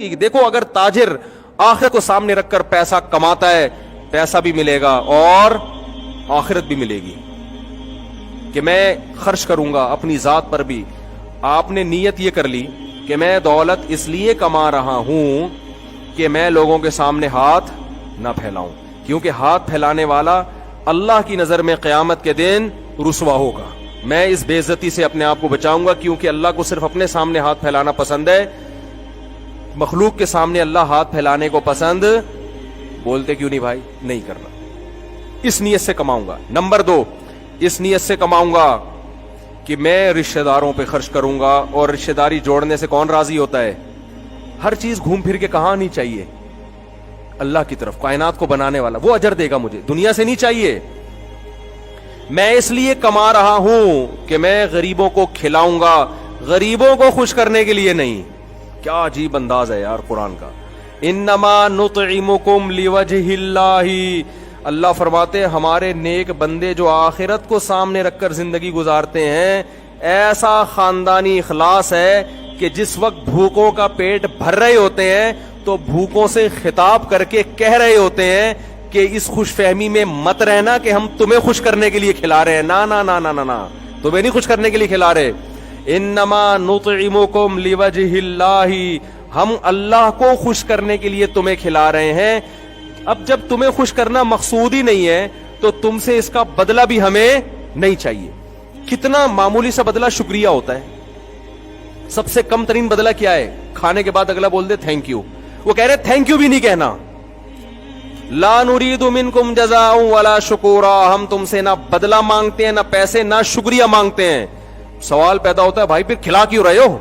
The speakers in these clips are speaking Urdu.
کہ دیکھو اگر تاجر آخرت کو سامنے رکھ کر پیسہ کماتا ہے، پیسہ بھی ملے گا اور آخرت بھی ملے گی کہ میں خرچ کروں گا اپنی ذات پر بھی. آپ نے نیت یہ کر لی کہ میں دولت اس لیے کما رہا ہوں کہ میں لوگوں کے سامنے ہاتھ نہ پھیلاؤں، کیونکہ ہاتھ پھیلانے والا اللہ کی نظر میں قیامت کے دن رسوا ہوگا. میں اس بے عزتی سے اپنے آپ کو بچاؤں گا، کیونکہ اللہ کو صرف اپنے سامنے ہاتھ پھیلانا پسند ہے، مخلوق کے سامنے اللہ ہاتھ پھیلانے کو پسند بولتے کیوں نہیں بھائی؟ نہیں کرنا. اس نیت سے کماؤں گا. نمبر 2، اس نیت سے کماؤں گا کہ میں رشتہ داروں پہ خرچ کروں گا. اور رشتہ داری جوڑنے سے کون راضی ہوتا ہے؟ ہر چیز گھوم پھر کے کہاں نہیں چاہیے؟ اللہ کی طرف، کائنات کو بنانے والا وہ اجر دے گا مجھے، دنیا سے نہیں چاہیے. میں اس لیے کما رہا ہوں کہ میں غریبوں کو کھلاؤں گا، غریبوں کو خوش کرنے کے لیے نہیں. کیا عجیب انداز ہے یار قرآن کا. انما نطعمکم لوجہ اللہ، اللہ فرماتے ہیں ہمارے نیک بندے جو آخرت کو سامنے رکھ کر زندگی گزارتے ہیں، ایسا خاندانی اخلاص ہے کہ جس وقت بھوکوں کا پیٹ بھر رہے ہوتے ہیں تو بھوکوں سے خطاب کر کے کہہ رہے ہوتے ہیں کہ اس خوش فہمی میں مت رہنا کہ ہم تمہیں خوش کرنے کے لیے کھلا رہے ہیں. نا نا نا نا نا، تمہیں نہیں خوش کرنے کے لیے کھلا رہے. انما نطعمکم لوجہ اللہ، ہم اللہ کو خوش کرنے کے لیے تمہیں کھلا رہے ہیں. اب جب تمہیں خوش کرنا مقصود ہی نہیں ہے تو تم سے اس کا بدلہ بھی ہمیں نہیں چاہیے. کتنا معمولی سا بدلہ شکریہ ہوتا ہے. سب سے کم ترین بدلہ کیا ہے؟ کھانے کے بعد اگلا بول دے تھینک یو. وہ کہہ رہے تھینک یو بھی نہیں کہنا. لا نرید منکم جزاء ولا شکورا، ہم تم سے نہ بدلہ مانگتے ہیں، نہ پیسے، نہ شکریہ مانگتے ہیں. سوال پیدا ہوتا ہے بھائی پھر کھلا کیوں رہے ہو؟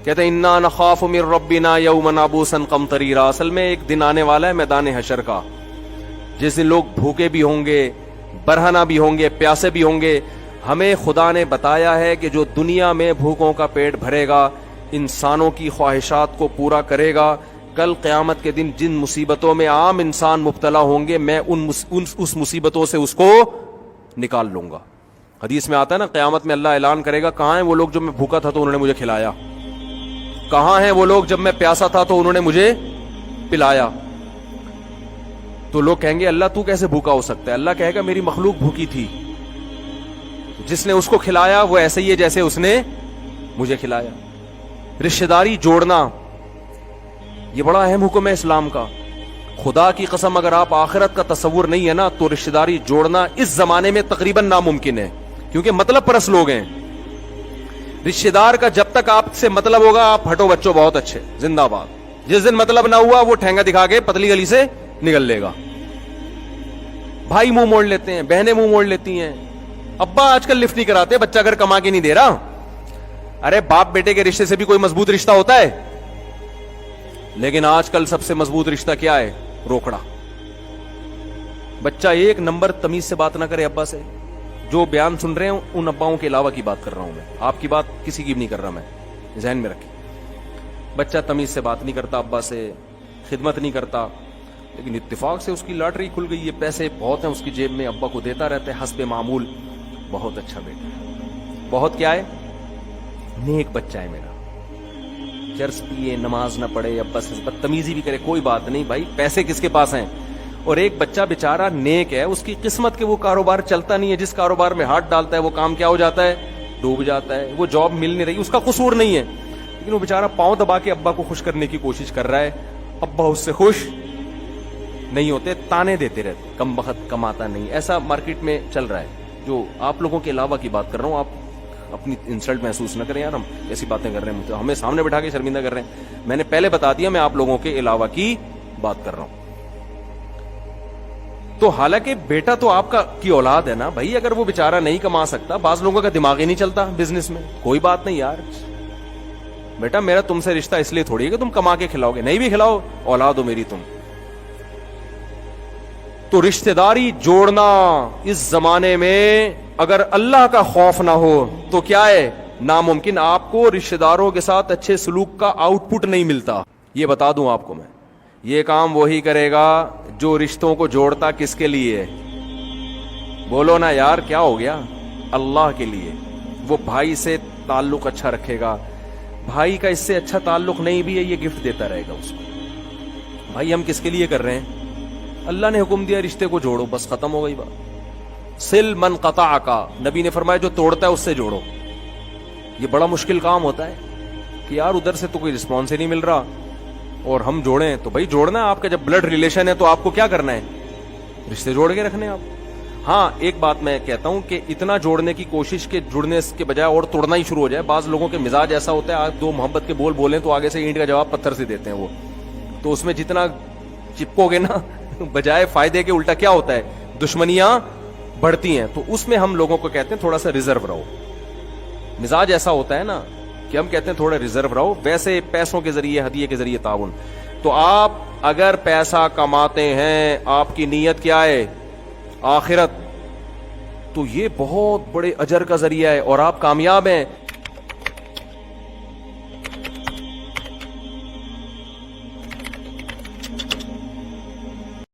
کہتے ہیں انا نخاف من ربنا یوما عبوسا قمطریرا. اصل میں ایک دن آنے والا ہے میدان حشر کا، جس دن لوگ بھوکے بھی ہوں گے، برہنہ بھی ہوں گے، پیاسے بھی ہوں گے. ہمیں خدا نے بتایا ہے کہ جو دنیا میں بھوکوں کا پیٹ بھرے گا، انسانوں کی خواہشات کو پورا کرے گا، کل قیامت کے دن جن مصیبتوں میں عام انسان مبتلا ہوں گے میں اس مصیبتوں سے اس کو نکال لوں گا. حدیث میں آتا ہے نا، قیامت میں اللہ اعلان کرے گا کہاں ہیں وہ لوگ جب میں بھوکا تھا تو انہوں نے مجھے کھلایا، کہاں ہیں وہ لوگ جب میں پیاسا تھا تو انہوں نے مجھے پلایا. تو لوگ کہیں گے اللہ تو کیسے بھوکا ہو سکتا ہے؟ اللہ کہے گا میری مخلوق بھوکی تھی، جس نے اس کو کھلایا وہ ایسے ہی ہے جیسے اس نے مجھے کھلایا. رشتہ داری جوڑنا یہ بڑا اہم حکم ہے اسلام کا. خدا کی قسم اگر آپ آخرت کا تصور نہیں ہے نا تو رشتہ داری جوڑنا اس زمانے میں تقریباً ناممکن ہے، کیونکہ مطلب پرست لوگ ہیں. رشتہ دار کا جب تک آپ سے مطلب ہوگا آپ ہٹو بچوں بہت اچھے زندہ باد. جس دن مطلب نہ ہوا وہ ٹھینگا دکھا کے پتلی گلی سے نکل لے گا. بھائی منہ موڑ لیتے ہیں، بہنیں منہ موڑ لیتی ہیں. ابا آج کل لفٹ نہیں کراتے، بچہ اگر کما کے نہیں دے رہا. ارے باپ بیٹے کے رشتے سے بھی کوئی مضبوط رشتہ ہوتا ہے، لیکن آج کل سب سے مضبوط رشتہ کیا ہے؟ روکڑا. بچہ ایک نمبر تمیز سے بات نہ کرے ابا سے. جو بیان سن رہے ہیں ان اباؤں کے علاوہ کی بات کر رہا ہوں میں، آپ کی بات کسی کی بھی نہیں کر رہا، میں ذہن میں رکھیں. بچہ تمیز سے بات نہیں کرتا ابا سے، خدمت نہیں کرتا، لیکن اتفاق سے اس کی لاٹری کھل گئی ہے، پیسے بہت ہیں اس کی جیب میں، ابا کو دیتا رہتا ہے حسب معمول. بہت اچھا بیٹا ہے، بہت کیا ہے، نیک بچہ ہے میرا. چرس پیے، نماز نہ پڑھے، ابا سے بدتمیزی بھی کرے، کوئی بات نہیں بھائی، پیسے کس کے پاس ہیں. اور ایک بچہ بیچارہ نیک ہے، اس کی قسمت کے وہ کاروبار چلتا نہیں ہے، جس کاروبار میں ہاتھ ڈالتا ہے وہ کام کیا ہو جاتا ہے؟ ڈوب جاتا ہے. وہ جاب مل نہیں رہی، اس کا قصور نہیں ہے، لیکن وہ بیچارہ پاؤں دبا کے ابا کو خوش کرنے کی کوشش کر رہا ہے. ابا اس سے خوش نہیں ہوتے، تانے دیتے رہتے، کم بخت کماتا نہیں. ایسا مارکیٹ میں چل رہا ہے. جو آپ لوگوں کے علاوہ کی بات کر رہا ہوں، آپ اپنی انسلٹ محسوس نہ کریں یار، ہم ایسی باتیں کر رہے ہیں ہمیں سامنے بٹھا کے شرمندہ کر رہے ہیں. میں نے پہلے بتا دیا میں آپ لوگوں کے علاوہ کی بات کر رہا ہوں. تو حالانکہ بیٹا تو آپ کا کی اولاد ہے نا بھائی. اگر وہ بیچارہ نہیں کما سکتا، بعض لوگوں کا دماغ ہی نہیں چلتا بزنس میں، کوئی بات نہیں یار، بیٹا میرا تم سے رشتہ اس لیے تھوڑی ہے کہ تم کما کے کھلاؤ گے، نہیں بھی کھلاؤ، اولاد ہو میری تم. تو رشتہ داری جوڑنا اس زمانے میں اگر اللہ کا خوف نہ ہو تو کیا ہے؟ ناممکن. آپ کو رشتہ داروں کے ساتھ اچھے سلوک کا آؤٹ پٹ نہیں ملتا. یہ بتا دوں آپ کو میں، یہ کام وہی کرے گا جو رشتوں کو جوڑتا کس کے لیے؟ بولو نا یار کیا ہو گیا؟ اللہ کے لیے. وہ بھائی سے تعلق اچھا رکھے گا، بھائی کا اس سے اچھا تعلق نہیں بھی ہے، یہ گفٹ دیتا رہے گا اس کو. بھائی ہم کس کے لیے کر رہے ہیں؟ اللہ نے حکم دیا رشتے کو جوڑو، بس ختم ہو گئی بات. سل من قطع کا، نبی نے فرمایا جو توڑتا ہے اس سے جوڑو. یہ بڑا مشکل کام ہوتا ہے کہ یار ادھر سے تو کوئی رسپانس ہی نہیں مل رہا اور ہم جوڑیں. تو بھائی جوڑنا ہے، آپ کا جب بلڈ ریلیشن ہے تو آپ کو کیا کرنا ہے؟ رشتے جوڑ کے رکھنے آپ. ہاں ایک بات میں کہتا ہوں کہ اتنا جوڑنے کی کوشش کہ جڑنے کے بجائے اور توڑنا ہی شروع ہو جائے. بعض لوگوں کے مزاج ایسا ہوتا ہے، آپ دو محبت کے بول بولیں تو آگے سے اینٹ کا جواب پتھر سے دیتے ہیں وہ. تو اس میں جتنا چپکو گے نا بجائے فائدے کے الٹا کیا ہوتا ہے؟ دشمنیاں بڑھتی ہیں. تو اس میں ہم لوگوں کو کہتے ہیں تھوڑا سا ریزرو رہو. مزاج ایسا ہوتا ہے نا کہ ہم کہتے ہیں تھوڑا ریزرو رہو. ویسے پیسوں کے ذریعے، ہدیے کے ذریعے تعاون. تو آپ اگر پیسہ کماتے ہیں، آپ کی نیت کیا ہے؟ آخرت. تو یہ بہت بڑے اجر کا ذریعہ ہے اور آپ کامیاب ہیں.